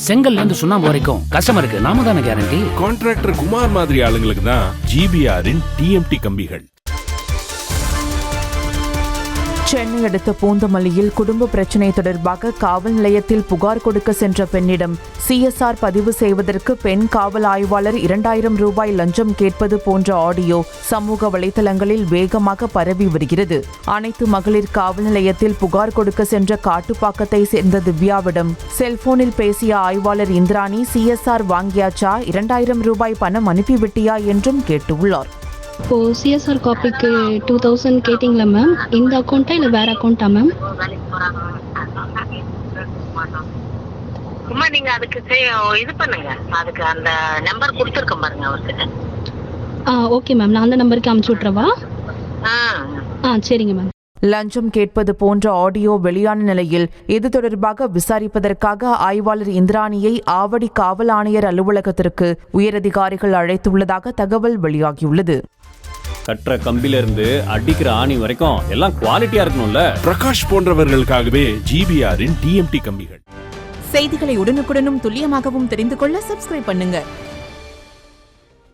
செங்கல்ல இருந்து சுண்ணாம்பு வரைக்கும் கஸ்டமருக்கு நாம தானே கேரண்டி. கான்ட்ராக்டர் குமார் மாதிரி ஆளுங்களுக்கு தான் ஜிபிஆரின் டிஎம்டி கம்பிகள். சென்னை அடுத்த பூந்தமல்லியில் குடும்ப பிரச்சினை தொடர்பாக காவல் நிலையத்தில் புகார் கொடுக்க சென்ற பெண்ணிடம் சிஎஸ்ஆர் பதிவு செய்வதற்கு பெண் காவல் ஆய்வாளர் 2000 ரூபாய் லஞ்சம் கேட்பது போன்ற ஆடியோ சமூக வலைதளங்களில் வேகமாக பரவி வருகிறது. அனைத்து மகளிர் காவல் நிலையத்தில் புகார் கொடுக்க சென்ற காட்டுப்பாக்கத்தை சேர்ந்த திவ்யாவிடம் செல்போனில் பேசிய ஆய்வாளர் இந்திராணி சிஎஸ்ஆர் வாங்கியாச்சா, 2000 ரூபாய் பணம் அனுப்பிவிட்டியா என்றும் கேட்டுள்ளார். இப்போ சிஎஸ்ஆர் காப்பிக்கு 2000 கேட்டிங்களா மேம்? இந்த அக்கௌண்ட்டா இல்லை வேற அக்கௌண்ட்டா மேம்? சும்மா நீங்க அதுக்கு இது பண்ணுங்க, அதுக்கு அந்த நம்பர் கொடுத்துருக்கேன் பாருங்க அவர்கிட்ட. ஓகே மேம், நான் அந்த நம்பருக்கு அனுப்பிச்சு விட்றவா? சரிங்க மேம். லஞ்சம் கேட்பது போன்ற ஆடியோ வெளியான நிலையில் இது தொடர்பாக விசாரிப்பதற்காக ஆய்வாளர் இந்திராணியை ஆவடி காவல் ஆணையர் அலுவலகத்திற்கு உயரதிகாரிகள் அழைத்துள்ளதாக தகவல் வெளியாகியுள்ளது. கட்டுற கம்பில இருந்து அடிக்கிற ஆணி வரைக்கும் எல்லாம் குவாலிட்டியா இருக்கணும்ல. பிரகாஷ் போன்றவர்களுக்காகவே ஜிபிஆரின் டிஎம்டி கம்பிகள். செய்திகளை உடனுக்குடனும் துல்லியமாகவும் தெரிந்து கொள்ள சப்ஸ்கிரைப் பண்ணுங்க.